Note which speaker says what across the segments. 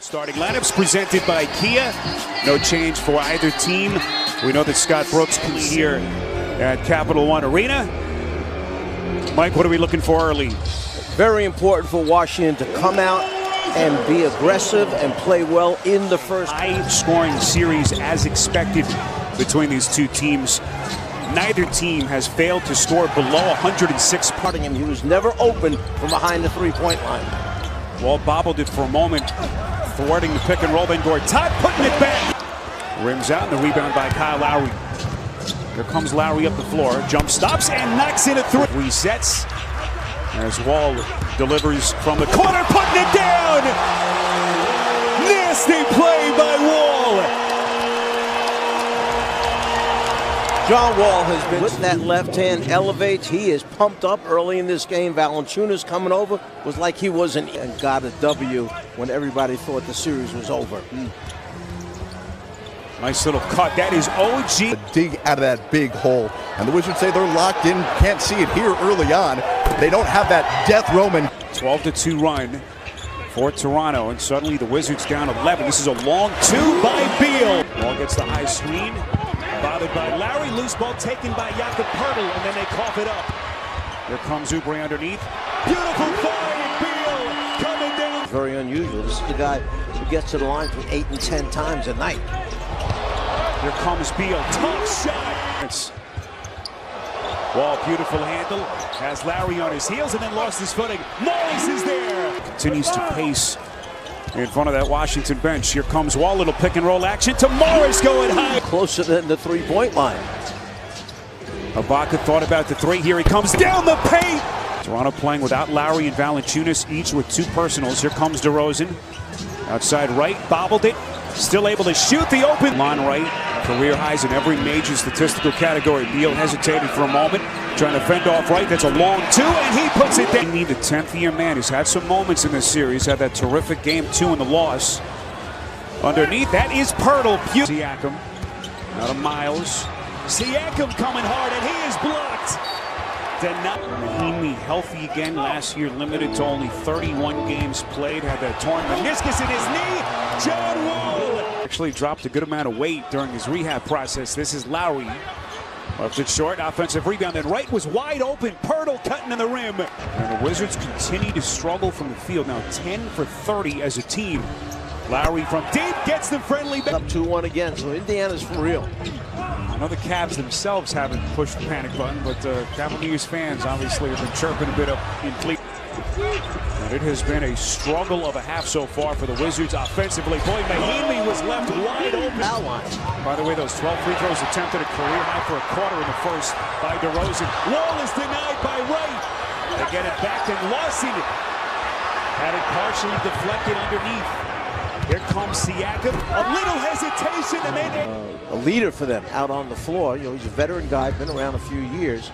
Speaker 1: Starting lineups presented by Kia. No change for either team. We know that Scott Brooks can be here at Capital One Arena. Mike, what are we looking for early?
Speaker 2: Very important for Washington to come out and be aggressive and play well in the first.
Speaker 1: High-scoring series as expected between these two teams. Neither team has failed to score below 106.
Speaker 2: Parting him, he was never open from behind the three-point line.
Speaker 1: Wall bobbled it for a moment, thwarting the pick and roll. Then Gortat putting it back. Rims out, and the rebound by Kyle Lowry. Here comes Lowry up the floor, jump stops and knocks in a three. Resets as Wall delivers from the corner, putting it down. Nasty play by Wall.
Speaker 2: John Wall has been with that left hand, elevates. He is pumped up early in this game. Valanciunas coming over was like he wasn't, and got a W when everybody thought the series was over.
Speaker 1: Nice little cut. That is OG.
Speaker 3: Dig out of that big hole. And the Wizards say they're locked in. Can't see it here early on. They don't have that death Roman.
Speaker 1: 12-2 run for Toronto. And suddenly the Wizards down 11. This is a long two by Beal. Ball gets the high screen. Bothered by Lowry. Loose ball taken by Jakob Poeltl. And then they cough it up. Here comes Oubre underneath. Beautiful find. Beal coming down.
Speaker 2: Very unusual. This is the guy who gets to the line from 8 and 10 times a night.
Speaker 1: Here comes Beal, tough shot. Wall, beautiful handle, has Lowry on his heels and then lost his footing. Morris is there. Continues to pace in front of that Washington bench. Here comes Wall, little pick and roll action to Morris going high.
Speaker 2: Closer than the three-point line.
Speaker 1: Ibaka thought about the three. Here he comes down the paint. Toronto playing without Lowry and Valanciunas, each with two personals. Here comes DeRozan. Outside right, bobbled it. Still able to shoot the open. Lon Wright, career highs in every major statistical category. Beal hesitated for a moment, trying to fend off Wright. That's a long two, and he puts it down. The 10th-year man who's had some moments in this series, had that terrific game 2 in the loss. Underneath, that is Poeltl. Siakam, out of Miles. Siakam coming hard, and he is blocked. Mahimi healthy again last year, limited to only 31 games played. Had that torn meniscus in his knee. John Wall actually dropped a good amount of weight during his rehab process. This is Lowry. Left it short, offensive rebound, and Wright was wide open. Poeltl cutting in the rim. And the Wizards continue to struggle from the field. Now 10 for 30 as a team. Lowry from deep gets the friendly back.
Speaker 2: Up 2-1 again, so Indiana's for real.
Speaker 1: I know the Cavs themselves haven't pushed the panic button, but Cavaliers fans obviously have been chirping a bit up in Cleveland. And it has been a struggle of a half so far for the Wizards offensively. Boy, Mahimi was left wide open. By the way, those 12 free throws attempted, a career high for a quarter in the first by DeRozan. Wall is denied by Wright. They get it back, and Lawson had it partially deflected underneath. Here comes Siakam, a little hesitation, and then
Speaker 2: a leader for them out on the floor. You know, he's a veteran guy, been around a few years.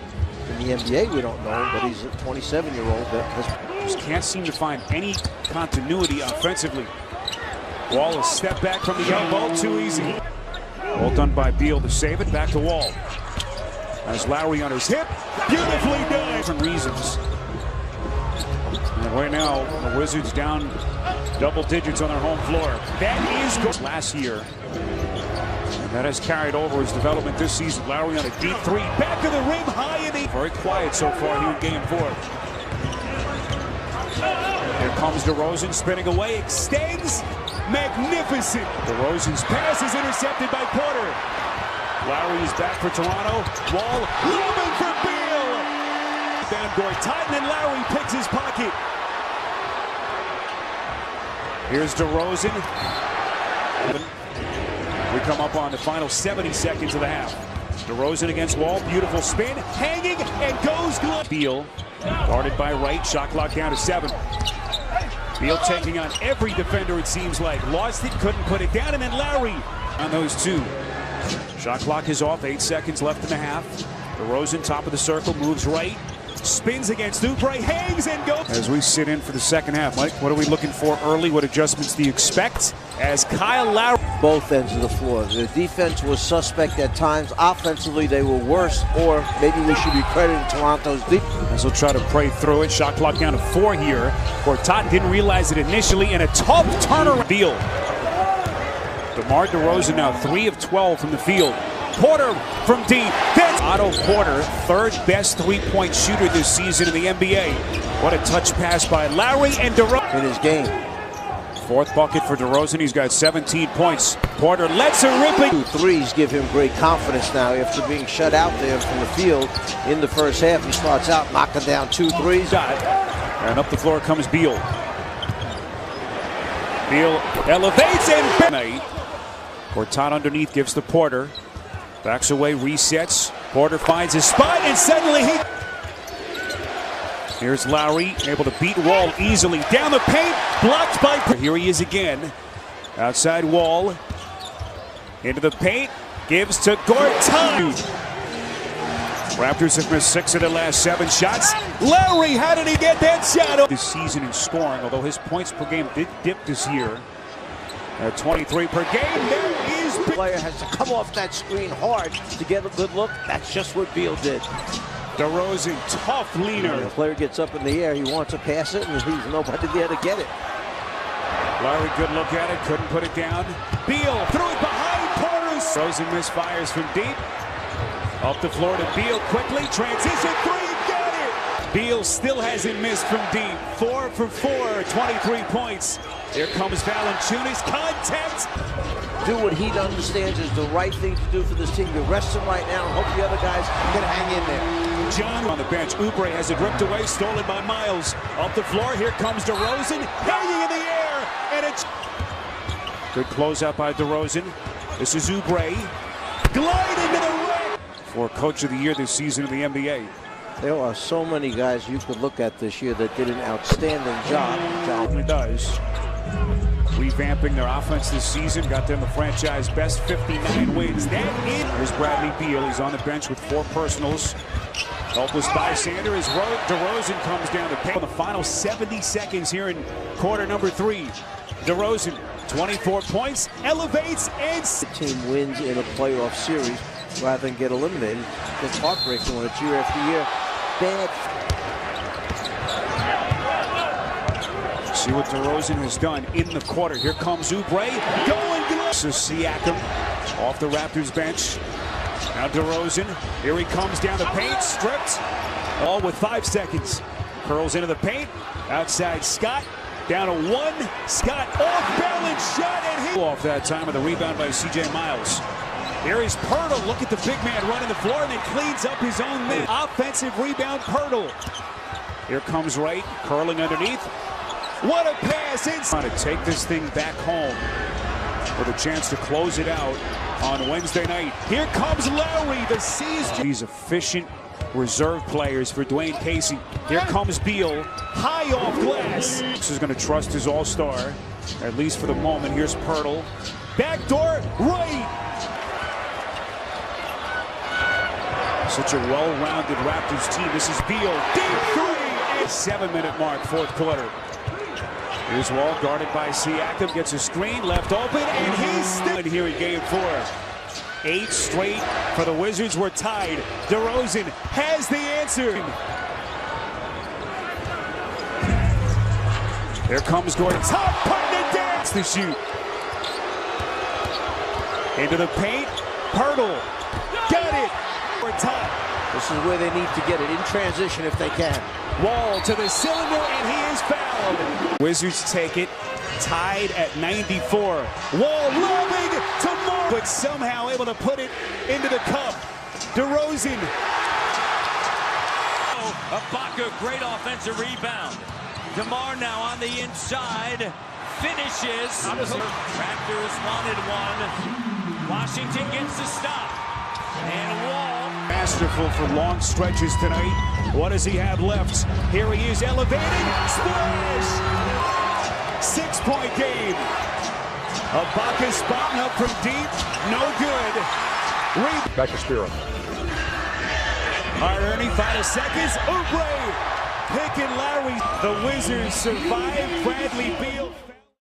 Speaker 2: In the NBA, we don't know him, but he's a 27-year-old that
Speaker 1: just can't seem to find any continuity offensively. Wall a step back from the elbow, too easy. Well done by Beal to save it. Back to Wall. As Lowry on his hip, beautifully done. Different reasons. And right now, the Wizards down double digits on their home floor. That is good last year. And that has carried over his development this season. Lowry on a deep three. Back of the rim, high in the... Very quiet so far here in game 4. Here comes DeRozan spinning away. Extends. Magnificent. DeRozan's pass is intercepted by Porter. Lowry is back for Toronto. Wall looming for Beal. Down Gortat, and Lowry picks his pocket. Here's DeRozan. We come up on the final 70 seconds of the half. DeRozan against Wall, beautiful spin, hanging, and goes glove. Beal, guarded by Wright, shot clock down to 7. Beal taking on every defender, it seems like. Lost it, couldn't put it down, and then Lowry on those two. Shot clock is off, 8 seconds left in the half. DeRozan, top of the circle, moves right. spins against Oubre, hangs and goes. As we sit in for the second half, Mike, what are we looking for early? What adjustments do you expect? As Kyle Lowry.
Speaker 2: Both ends of the floor. The defense was suspect at times. Offensively, they were worse, or maybe we should be crediting Toronto's defense.
Speaker 1: As he'll try to pray through it. Shot clock down to 4 here. Gortat didn't realize it initially, and a tough turnaround deal. DeMar DeRozan now 3 of 12 from the field. Porter from deep. That's Otto Porter, third best three-point shooter this season in the NBA. What a touch pass by Lowry and DeRozan.
Speaker 2: In his game.
Speaker 1: Fourth bucket for DeRozan. He's got 17 points. Porter lets her rip it.
Speaker 2: 2 threes give him great confidence now after being shut out there from the field in the first half. He starts out knocking down 2 threes.
Speaker 1: And up the floor comes Beal. Beal elevates and Gortat underneath gives to Porter. Backs away, resets. Porter finds his spot, and suddenly he... Here's Lowry, able to beat Wall easily. Down the paint, blocked by... Here he is again. Outside Wall. Into the paint, gives to Gortat. Raptors have missed 6 of their last 7 shots. Lowry, how did he get that shot? This season in scoring, although his points per game did dip this year. At 23 per game, there is...
Speaker 2: The player has to come off that screen hard to get a good look. That's just what Beal did.
Speaker 1: DeRozan, tough leaner.
Speaker 2: The player gets up in the air, he wants to pass it, and there's nobody there to get it.
Speaker 1: Lowry, good look at it, couldn't put it down. Beal threw it behind Porter. DeRozan misfires from deep. Up the floor to Beal quickly. Transition 3, got it! Beal still hasn't missed from deep. 4 for 4, 23 points. Here comes Valanciunas, contact.
Speaker 2: Do what he understands is the right thing to do for this team. You rest him right now and hope the other guys can hang in there.
Speaker 1: John on the bench. Oubre has it ripped away, stolen by Miles. Up the floor, here comes DeRozan, hanging in the air, and it's... Good closeout by DeRozan. This is Oubre, gliding to the rack. For Coach of the Year this season in the NBA.
Speaker 2: There are so many guys you could look at this year that did an outstanding job.
Speaker 1: It does. Revamping their offense this season, got them the franchise best 59 wins. That is. Here's Bradley Beal. He's on the bench with 4 personals. Helpless bystander as DeRozan comes down the paint. On the final 70 seconds here in quarter number 3. DeRozan, 24 points, elevates and...
Speaker 2: The team wins in a playoff series rather than get eliminated. It's heartbreaking when it's year after year. Bad.
Speaker 1: See what DeRozan has done in the quarter. Here comes Oubre. Going. This is Siakam off the Raptors bench. Now DeRozan. Here he comes down the paint. Stripped. All with 5 seconds. Curls into the paint. Outside Scott. Down to 1. Scott off balance shot. And he off that time with the rebound by C.J. Miles. Here is Pirtle. Look at the big man running the floor and then cleans up his own miss. Offensive rebound, Pirtle. Here comes Wright. Curling underneath. What a pass! Trying to take this thing back home with a chance to close it out on Wednesday night. Here comes Lowry, the season. These efficient reserve players for Dwayne Casey. Here comes Beal, high off glass. This is going to trust his all-star, at least for the moment. Here's Pirtle. Backdoor, right. Such a well-rounded Raptors team. This is Beal, deep 3. 7-minute mark, 4th quarter. Here's Wall, guarded by Siakam, gets a screen, left open, and he's still in here in game 4. 8 straight for the Wizards. We're tied. DeRozan has the answer. Here comes Gordon. Top putting it down. It's the shoot. Into the paint. Pirtle. Got it. We're tied.
Speaker 2: This is where they need to get it, in transition if they can.
Speaker 1: Wall to the cylinder, and he is fouled. Wizards take it, tied at 94. Wall lobbing to Moore, but somehow able to put it into the cup. DeRozan.
Speaker 4: Ibaka, great offensive rebound. DeMar now on the inside, finishes. Raptors wanted one. Washington gets the stop. And Wall.
Speaker 1: Masterful for long stretches tonight. What does he have left? Here he is elevating. Splash! 6-point game. Ibaka spotting up from deep. No good.
Speaker 5: Back to Spiro.
Speaker 1: All right, Ernie, final seconds. Oubre, Pick and Larry. The Wizards survive. Bradley Beal.